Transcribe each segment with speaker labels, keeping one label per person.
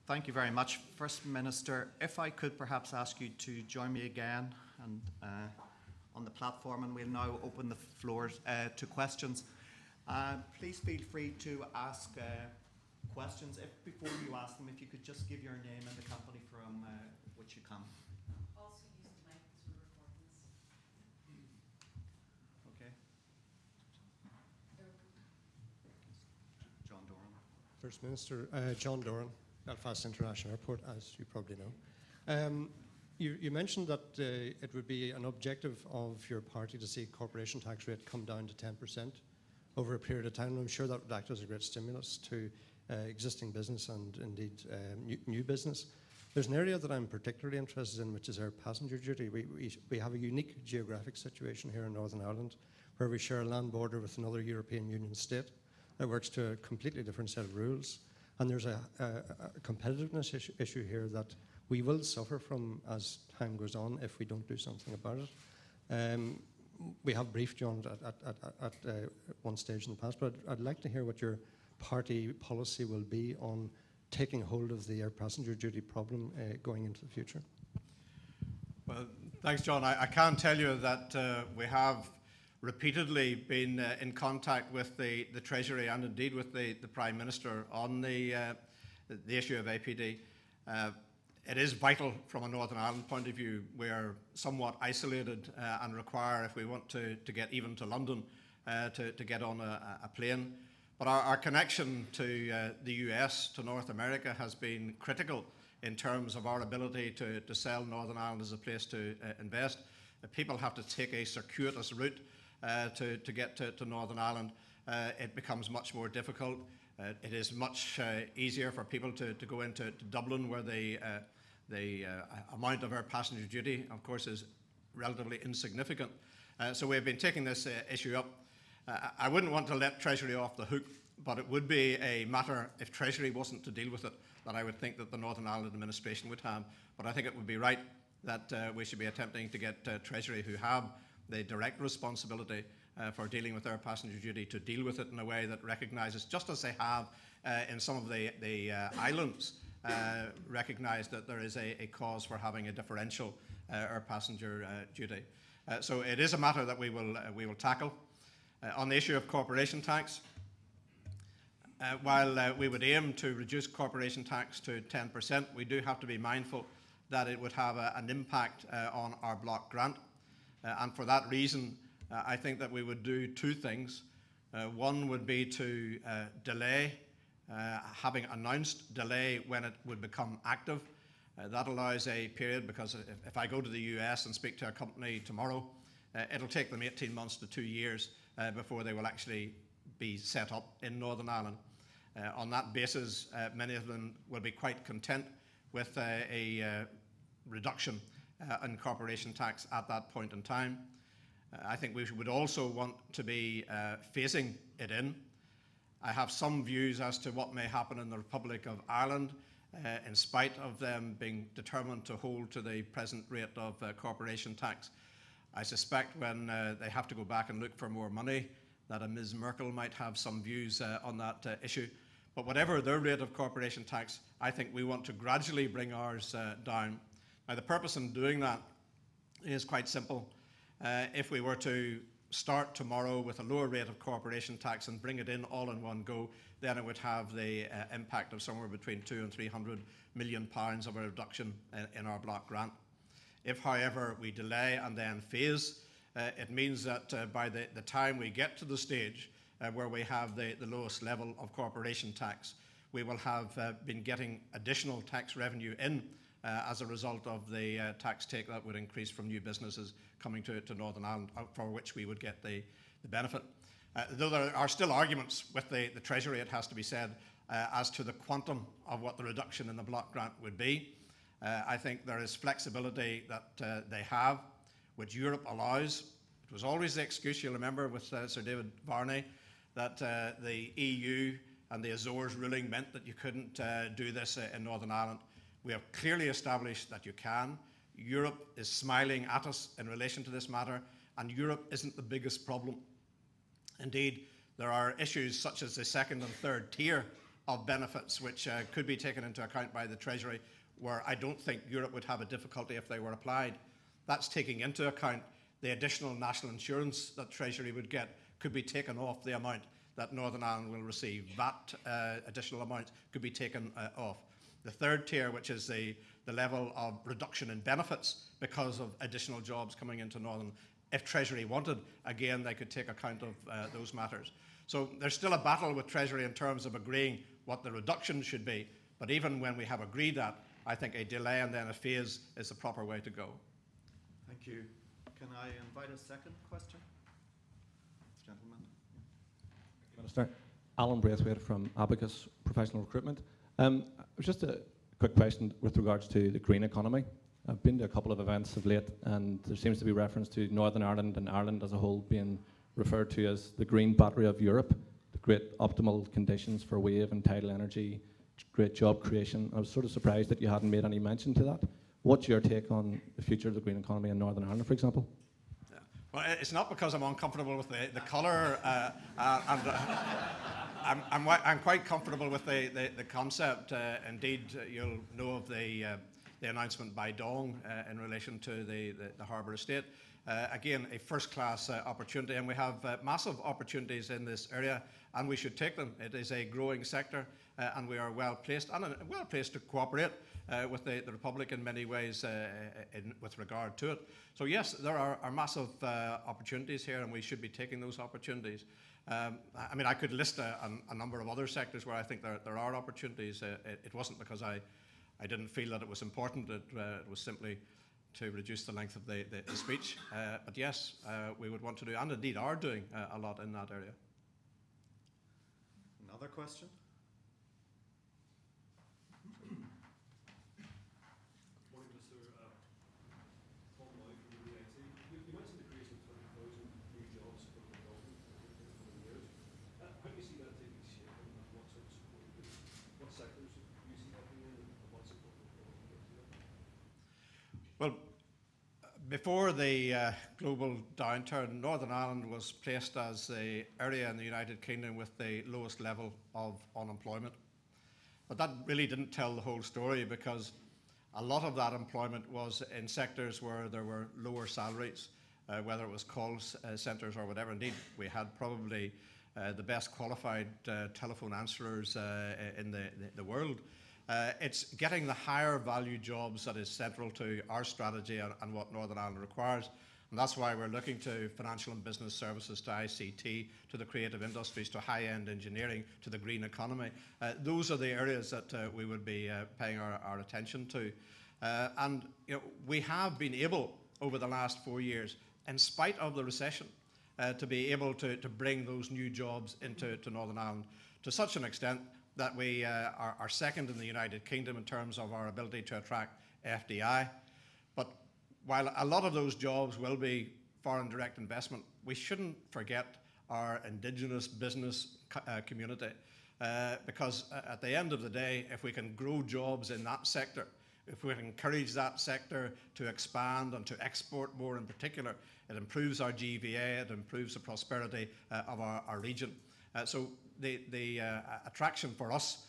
Speaker 1: Thank you very much. First Minister, if I could perhaps ask you to join me again and on the platform, and we'll now open the floor to questions. Please feel free to ask questions. Before you ask them, if you could just give your name and the company from which you come.
Speaker 2: Also use the mic as we're recording this.
Speaker 1: Okay. John Doran.
Speaker 3: First Minister, John Doran, Belfast International Airport, as you probably know. You mentioned that it would be an objective of your party to see corporation tax rate come down to 10% over a period of time. And I'm sure that would act as a great stimulus to existing business and indeed new business. There's an area that I'm particularly interested in, which is air passenger duty. We have a unique geographic situation here in Northern Ireland, where we share a land border with another European Union state that works to a completely different set of rules. And there's a competitiveness issue here that we will suffer from as time goes on if we don't do something about it. We have briefed you on it at one stage in the past, but I'd like to hear what your party policy will be on taking hold of the air passenger duty problem going into the future.
Speaker 4: Well, thanks, John. I can tell you that we have repeatedly been in contact with the Treasury and indeed with the Prime Minister on the issue of APD. It is vital from a Northern Ireland point of view. We're somewhat isolated and require, if we want to get even to London, to get on a plane. But our connection to the US, to North America, has been critical in terms of our ability to sell Northern Ireland as a place to invest. People have to take a circuitous route to get to Northern Ireland. It becomes much more difficult. It is much easier for people to go into Dublin, where the amount of air passenger duty, of course, is relatively insignificant. So we've been taking this issue up. I wouldn't want to let Treasury off the hook, but it would be a matter, if Treasury wasn't to deal with it, that I would think that the Northern Ireland administration would have. But I think it would be right that we should be attempting to get Treasury, who have the direct responsibility for dealing with air passenger duty, to deal with it in a way that recognises, just as they have in some of the islands, recognise that there is a cause for having a differential air passenger duty. So it is a matter that we will tackle. On the issue of corporation tax, while we would aim to reduce corporation tax to 10%, we do have to be mindful that it would have an impact on our block grant. And for that reason, I think that we would do two things. One would be to delay, having announced delay when it would become active. That allows a period, because if I go to the US and speak to a company tomorrow, it'll take them 18 months to 2 years before they will actually be set up in Northern Ireland. On that basis, many of them will be quite content with a reduction in corporation tax at that point in time. I think we would also want to be phasing it in. I have some views as to what may happen in the Republic of Ireland, in spite of them being determined to hold to the present rate of corporation tax. I suspect when they have to go back and look for more money, that a Ms. Merkel might have some views on that issue. But whatever their rate of corporation tax, I think we want to gradually bring ours down. Now, the purpose in doing that is quite simple. If we were to start tomorrow with a lower rate of corporation tax and bring it in all in one go, then it would have the impact of somewhere between £200 and £300 million of a reduction in our block grant. If, however, we delay and then phase, it means that by the time we get to the stage where we have the lowest level of corporation tax, we will have been getting additional tax revenue in as a result of the tax take that would increase from new businesses coming to Northern Ireland, for which we would get the benefit. Though there are still arguments with the Treasury, it has to be said, as to the quantum of what the reduction in the block grant would be. I think there is flexibility that they have, which Europe allows. It was always the excuse, you'll remember, with Sir David Varney, that the EU and the Azores ruling meant that you couldn't do this in Northern Ireland. We have clearly established that you can. Europe is smiling at us in relation to this matter, and Europe isn't the biggest problem. Indeed, there are issues such as the second and third tier of benefits which could be taken into account by the Treasury, where I don't think Europe would have a difficulty if they were applied. That's taking into account the additional national insurance that Treasury would get could be taken off the amount that Northern Ireland will receive. That additional amount could be taken off. The third tier, which is the level of reduction in benefits because of additional jobs coming into Northern, if Treasury wanted, again, they could take account of those matters. So there's still a battle with Treasury in terms of agreeing what the reduction should be, but even when we have agreed that, I think a delay and then a phase is the proper way to go.
Speaker 1: Thank you. Can I invite a second question? Gentlemen.
Speaker 5: Minister. Alan Braithwaite from Abacus Professional Recruitment. Just a quick question with regards to the green economy. I've been to a couple of events of late, and there seems to be reference to Northern Ireland and Ireland as a whole being referred to as the green battery of Europe, the great optimal conditions for wave and tidal energy, great job creation. I was sort of surprised that you hadn't made any mention to that. What's your take on the future of the green economy in Northern Ireland, for example?
Speaker 4: Well, it's not because I'm uncomfortable with the colour, I'm quite comfortable with the concept. Indeed, you'll know of the announcement by Dong in relation to the harbour estate. Again, a first-class opportunity, and we have massive opportunities in this area, and we should take them. It is a growing sector, and we are well placed, and well placed to cooperate with the Republic in many ways with regard to it. So yes, there are massive opportunities here, and we should be taking those opportunities. I mean, I could list a number of other sectors where I think there are opportunities. It wasn't because I didn't feel that it was important. It was simply to reduce the length of the speech. But yes, we would want to do, and indeed are doing, a lot in that area.
Speaker 1: Another question?
Speaker 6: Morning, Mr. Tom Lloyd from the DIT. You mentioned the creation of 20,000 new jobs for the government in the coming years. How do you see that taking shape, and what sort of support, what sectors do you see that being in, and what support will the government give to it?
Speaker 4: Well, before the global downturn, Northern Ireland was placed as the area in the United Kingdom with the lowest level of unemployment. But that really didn't tell the whole story, because a lot of that employment was in sectors where there were lower salaries, whether it was call centres or whatever. Indeed, we had probably the best qualified telephone answerers in the world. It's getting the higher value jobs that is central to our strategy and what Northern Ireland requires. And that's why we're looking to financial and business services, to ICT, to the creative industries, to high-end engineering, to the green economy. Those are the areas that we would be paying our attention to. And you know, we have been able, over the last 4 years, in spite of the recession, to be able to bring those new jobs into Northern Ireland to such an extent that we are second in the United Kingdom in terms of our ability to attract FDI. But while a lot of those jobs will be foreign direct investment, we shouldn't forget our indigenous business community, because at the end of the day, if we can grow jobs in that sector, if we can encourage that sector to expand and to export more in particular, it improves our GVA, it improves the prosperity of our region. So the attraction for us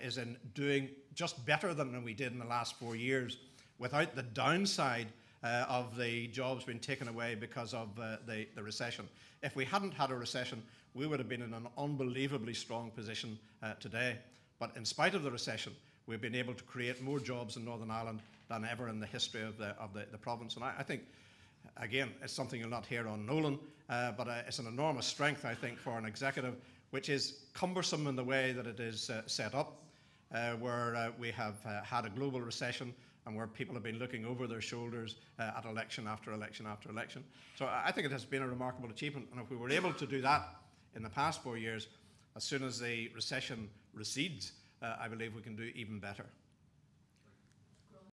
Speaker 4: is in doing just better than we did in the last 4 years, without the downside of the jobs being taken away because of the recession. If we hadn't had a recession, we would have been in an unbelievably strong position today. But in spite of the recession, we've been able to create more jobs in Northern Ireland than ever in the history of the province. And I think, again, it's something you'll not hear on Nolan, but it's an enormous strength, I think, for an executive, which is cumbersome in the way that it is set up, where we have had a global recession and where people have been looking over their shoulders at election after election after election. So I think it has been a remarkable achievement, and if we were able to do that in the past 4 years, as soon as the recession recedes, I believe we can do even better.